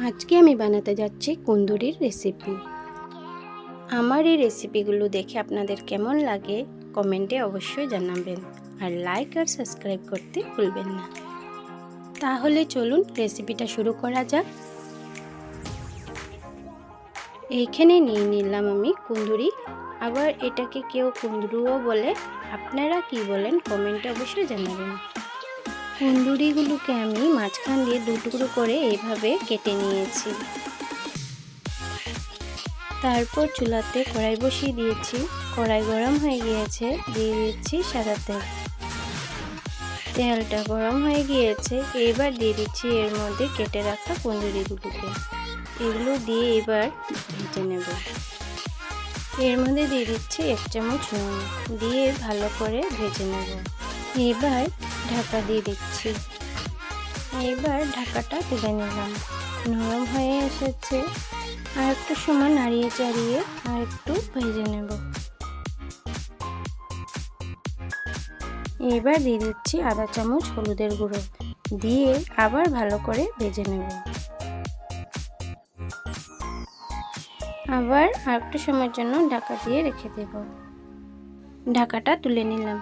আজকে আমি বানাতে যাচ্ছি কুন্দুরির রেসিপি। আমার এই রেসিপিগুলো দেখে আপনাদের কেমন লাগে কমেন্টে অবশ্যই জানাবেন, আর লাইক আর সাবস্ক্রাইব করতে ভুলবেন না। তাহলে চলুন রেসিপিটা শুরু করা যাক। এইখানে নিয়ে নিলাম আমি কুন্দুরি, আবার এটাকে কেউ কুন্দরুও বলে। আপনারা কি বলেন কমেন্টে অবশ্যই জানাবেন। কুন্দুরিগুলোকে আমি মাঝখান দিয়ে দু টুকরো করে এইভাবে কেটে নিয়েছি। তারপর চুলাতে কড়াই বসিয়ে দিয়েছি। কড়াই গরম হয়ে গিয়েছে, দিয়ে দিচ্ছি সাদা তেল। তেলটা গরম হয়ে গিয়েছে, এবার দিয়ে দিচ্ছি এর মধ্যে কেটে রাখা কুন্দুরিগুলোকে। এগুলো দিয়ে এবার ভেজে নেব। এর মধ্যে দিয়ে দিচ্ছি 1 চামচ নুন, দিয়ে ভালো করে ভেজে নেব। এবার ঢাকা দিয়ে দিচ্ছি। এবার ঢাকাটা তুলে নিলাম। নরম হয়ে এসেছে, আর একটু সময় নাড়িয়ে চাড়িয়ে আর একটু ভেজে নেব। এবার দিয়ে দিচ্ছি আধা চামচ হলুদের গুঁড়ো, দিয়ে আবার ভালো করে ভেজে নেব। আবার আর একটু সময়ের জন্য ঢাকা দিয়ে রেখে দেব। ঢাকাটা তুলে নিলাম।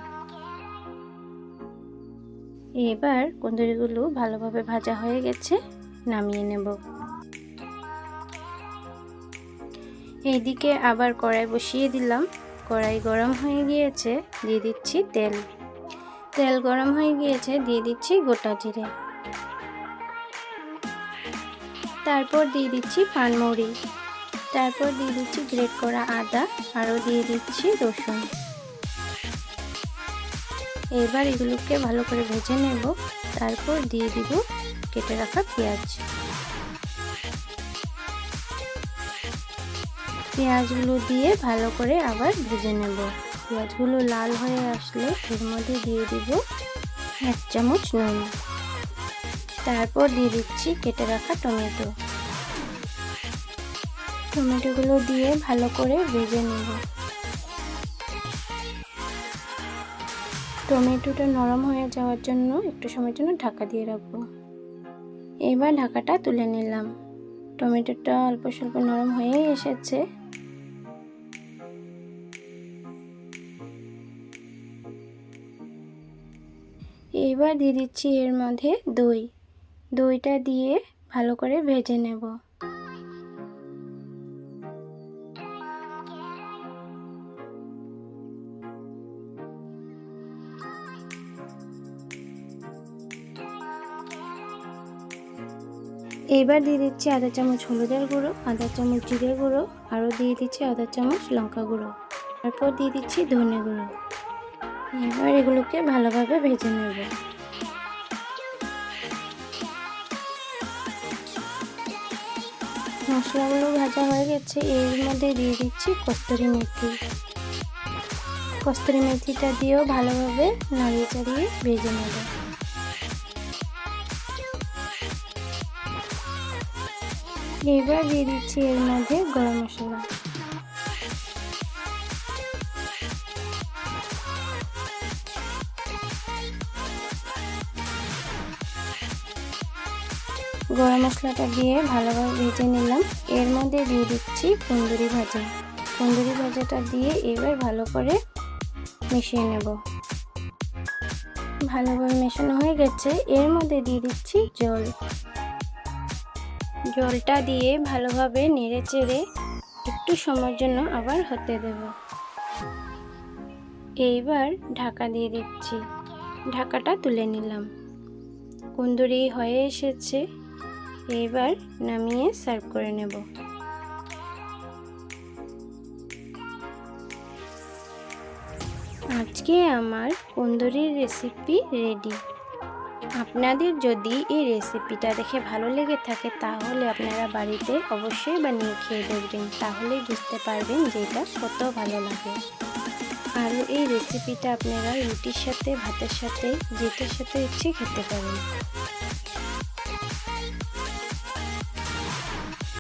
এবার কুন্দুরিগুলো ভালোভাবে ভাজা হয়ে গেছে, নামিয়ে নেব। এইদিকে আবার কড়াই বসিয়ে দিলাম। কড়াই গরম হয়ে গিয়েছে, দিয়ে দিচ্ছি তেল। তেল গরম হয়ে গিয়েছে, দিয়ে দিচ্ছি গোটা জিরে। তারপর দিয়ে দিচ্ছি পানমৌরি। তারপর দিয়ে দিচ্ছি গ্রেট করা আদা, আরও দিয়ে দিচ্ছি রসুন। এবার এগুলোকে ভালো করে ভেজে নেব। তারপর দিয়ে দিব কেটে রাখা পেঁয়াজ। পেঁয়াজগুলো দিয়ে ভালো করে আবার ভেজে নেব। পেঁয়াজগুলো লাল হয়ে আসলে এর মধ্যে দিয়ে দিব 1 চামচ নুন। তারপর দিয়ে দিচ্ছি কেটে রাখা টমেটো। টমেটোগুলো দিয়ে ভালো করে ভেজে নেব। টমেটোটা নরম হয়ে যাওয়ার জন্য একটু সময়ের জন্য ঢাকা দিয়ে রাখবো। এবার ঢাকাটা তুলে নিলাম। টমেটোটা অল্প স্বল্প নরম হয়ে এসেছে। এবার দিয়ে দিচ্ছি এর মধ্যে দই। দইটা দিয়ে ভালো করে ভেজে নেব। এবার দিয়ে দিচ্ছি আধা চামচ হলুদের গুঁড়ো, আধা চামচ জিরে গুঁড়ো, আরও দিয়ে দিচ্ছি আধা চামচ লঙ্কা গুঁড়ো। তারপর দিয়ে দিচ্ছি ধনে গুঁড়ো। এবার এগুলোকে ভালোভাবে ভেজে নেব। মশলাগুলো ভাজা হয়ে গেছে, এর মধ্যে দিয়ে দিচ্ছি কস্তুরি মেথি। কস্তুরি মেথিটা দিয়েও ভালোভাবে নাড়িয়ে চাড়িয়ে ভেজে নেব। এবার দিয়ে দিচ্ছি এর মধ্যে গরম মশলা। গরম মশলাটা দিয়ে ভালোভাবে ভেজে নিলাম। এর মধ্যে দিয়ে দিচ্ছি কুন্দুরি ভাজা। কুন্দুরি ভাজাটা দিয়ে এবার ভালো করে মিশিয়ে নেব। ভালোভাবে মেশানো হয়ে গেছে, এর মধ্যে দিয়ে দিচ্ছি জল। জলটা দিয়ে ভালোভাবে নেড়ে চেড়ে একটু সময়ের জন্য আবার হতে দেব। এইবার ঢাকা দিয়ে দিচ্ছি। ঢাকাটা তুলে নিলাম। কুন্দুরি হয়ে এসেছে, এবার নামিয়ে সার্ভ করে নেব। আজকে আমার কুন্দুরির রেসিপি রেডি। আপনাদের যদি এই রেসিপিটা দেখে ভালো লেগে থাকে তাহলে আপনারা বাড়িতে অবশ্যই বানিয়ে খেয়ে দেখবেন, তাহলেই বুঝতে পারবেন যে এটা কত ভালো লাগে। আর এই রেসিপিটা আপনারা রুটির সাথে, ভাতের সাথে, যেটার সাথে ইচ্ছে খেতে পারেন।